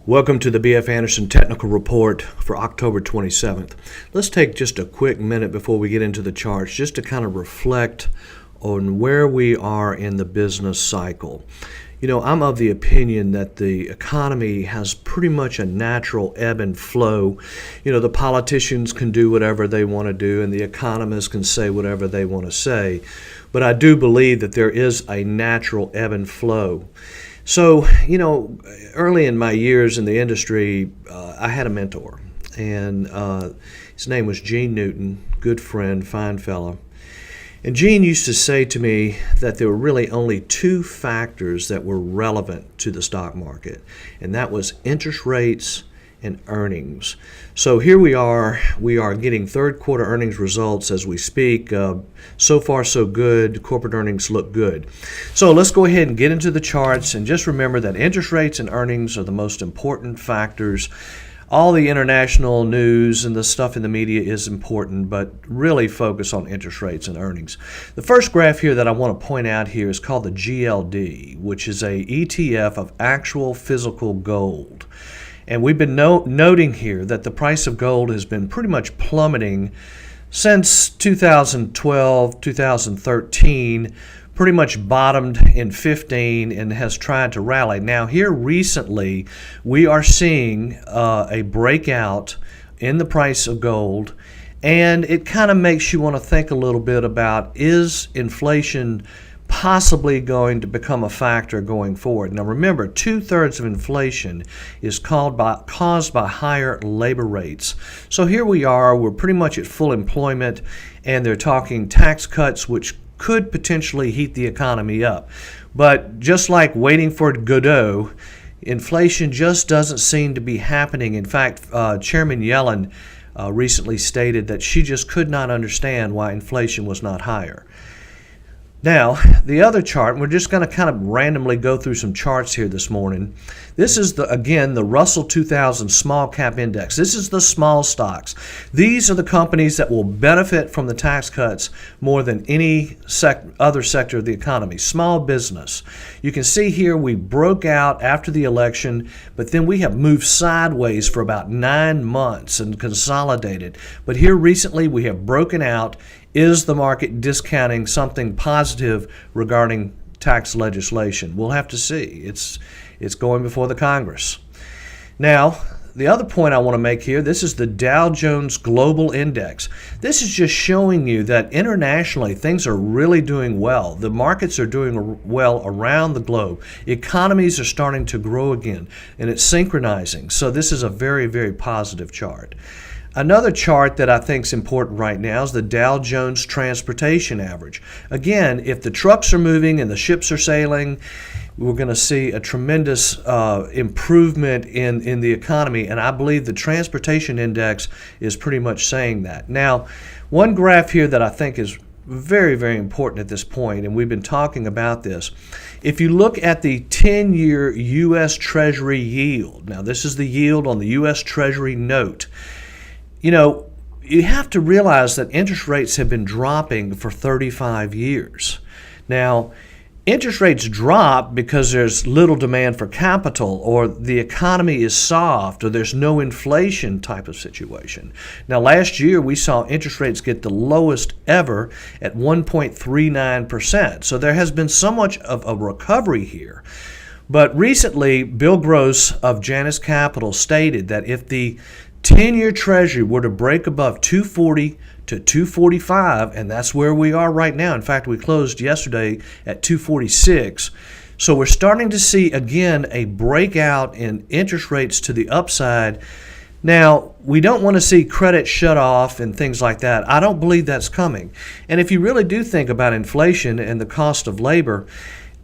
Welcome to the BF Anderson Technical Report for October 27th. Let's take just a quick minute before we get into the charts just to kind of reflect on where we are in the business cycle. You know, I'm of the opinion that the economy has pretty much a natural ebb and flow. You know, the politicians can do whatever they want to do and the economists can say whatever they want to say. But I do believe that there is a natural ebb and flow. So, you know, early in my years in the industry, I had a mentor, and his name was Gene Newton, good friend, fine fellow. And Gene used to say to me that there were really only two factors that were relevant to the stock market, and that was interest rates and earnings. So here we are getting third quarter earnings results as we speak. So far so good. Corporate earnings look good. So let's go ahead and get into the charts, and just remember that interest rates and earnings are the most important factors. All the international news and the stuff in the media is important, but really focus on interest rates and earnings. The first graph here that I want to point out here is called the GLD, which is a ETF of actual physical gold. And we've been noting here that the price of gold has been pretty much plummeting since 2012, 2013, pretty much bottomed in 15 and has tried to rally. Now here recently we are seeing a breakout in the price of gold, and it kind of makes you want to think a little bit about, is inflation possibly going to become a factor going forward? Now remember, 2/3 of inflation is caused by higher labor rates. So here we are, we're pretty much at full employment, and they're talking tax cuts which could potentially heat the economy up. But just like waiting for Godot, inflation just doesn't seem to be happening. In fact, Chairman Yellen recently stated that she just could not understand why inflation was not higher. Now, the other chart, we're just going to kind of randomly go through some charts here this morning. This is, again, the Russell 2000 Small Cap Index. This is the small stocks. These are the companies that will benefit from the tax cuts more than any other sector of the economy. Small business. You can see here we broke out after the election, but then we have moved sideways for about 9 months and consolidated. But here recently we have broken out. Is the market discounting something positive regarding tax legislation? We'll have to see. It's going before the Congress. Now, the other point I want to make here, this is the Dow Jones Global Index. This is just showing you that internationally things are really doing well. The markets are doing well around the globe. Economies are starting to grow again, and it's synchronizing. So this is a very, very positive chart. Another chart that I think is important right now is the Dow Jones Transportation Average. Again, if the trucks are moving and the ships are sailing, we're going to see a tremendous improvement in the economy, and I believe the Transportation Index is pretty much saying that. Now, one graph here that I think is very, very important at this point, and we've been talking about this. If you look at the 10-year U.S. Treasury yield, now this is the yield on the U.S. Treasury note. You know, you have to realize that interest rates have been dropping for 35 years. Now, interest rates drop because there's little demand for capital, or the economy is soft, or there's no inflation type of situation. Now, last year we saw interest rates get the lowest ever at 1.39%. So there has been so much of a recovery here. But recently, Bill Gross of Janus Capital stated that if the 10-year Treasury were to break above 240 to 245, and that's where we are right now. In fact, we closed yesterday at 246. So we're starting to see, again, a breakout in interest rates to the upside. Now, we don't want to see credit shut off and things like that. I don't believe that's coming. And if you really do think about inflation and the cost of labor,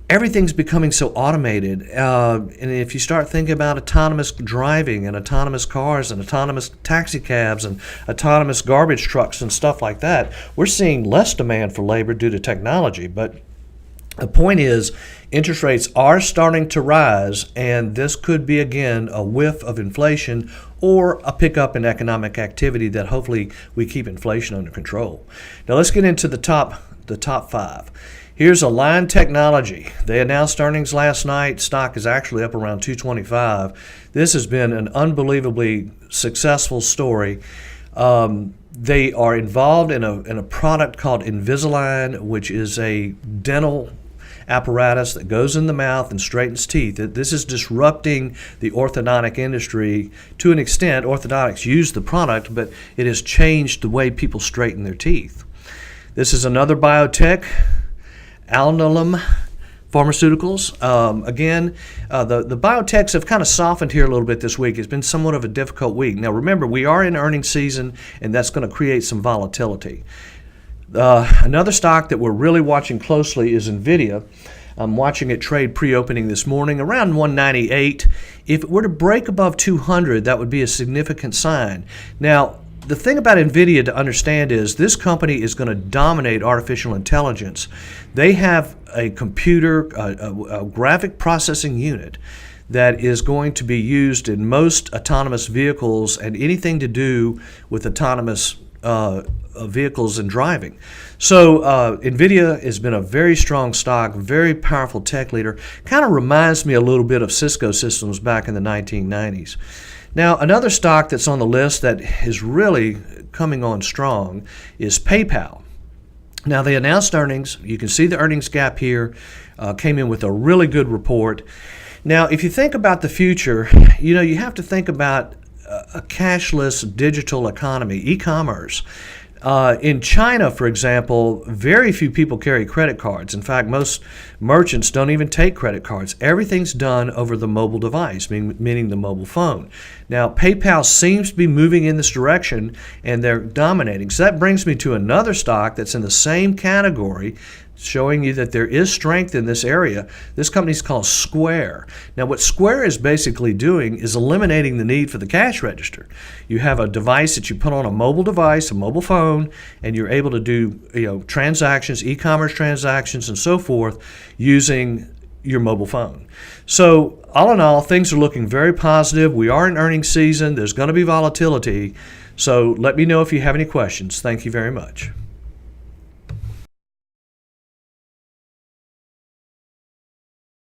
everything's becoming so automated, and if you start thinking about autonomous driving and autonomous cars and autonomous taxi cabs and autonomous garbage trucks and stuff like that, we're seeing less demand for labor due to technology. But the point is, interest rates are starting to rise, and this could be, again, a whiff of inflation or a pickup in economic activity that hopefully we keep inflation under control. Now let's get into the top five. Here's Align Technology. They announced earnings last night. Stock is actually up around 225. This has been an unbelievably successful story. They are involved in a product called Invisalign, which is a dental apparatus that goes in the mouth and straightens teeth. This is disrupting the orthodontic industry to an extent. Orthodontics use the product, but it has changed the way people straighten their teeth. This is another biotech, Alnylam Pharmaceuticals. The biotechs have kind of softened here a little bit this week. It's been somewhat of a difficult week. Now remember, we are in earnings season, and that's going to create some volatility. Another stock that we're really watching closely is NVIDIA. I'm watching it trade pre-opening this morning around 198. If it were to break above 200, that would be a significant sign. Now, the thing about NVIDIA to understand is this company is going to dominate artificial intelligence. They have a computer, a graphic processing unit that is going to be used in most autonomous vehicles and anything to do with autonomous vehicles and driving. So NVIDIA has been a very strong stock, very powerful tech leader. Kind of reminds me a little bit of Cisco Systems back in the 1990s. Now, another stock that's on the list that is really coming on strong is PayPal. Now, they announced earnings. You can see the earnings gap here. Came in with a really good report. Now, if you think about the future, you have to think about a cashless digital economy, e-commerce. In China, for example, very few people carry credit cards. In fact, most merchants don't even take credit cards. Everything's done over the mobile device, meaning the mobile phone. Now, PayPal seems to be moving in this direction, and they're dominating. So that brings me to another stock that's in the same category, showing you that there is strength in this area. This company is called Square. Now, what Square is basically doing is eliminating the need for the cash register. You have a device that you put on a mobile device, a mobile phone, and you're able to do transactions, e-commerce transactions, and so forth using your mobile phone. So all in all, things are looking very positive. We are in earnings season. There's going to be volatility. So let me know if you have any questions. Thank you very much.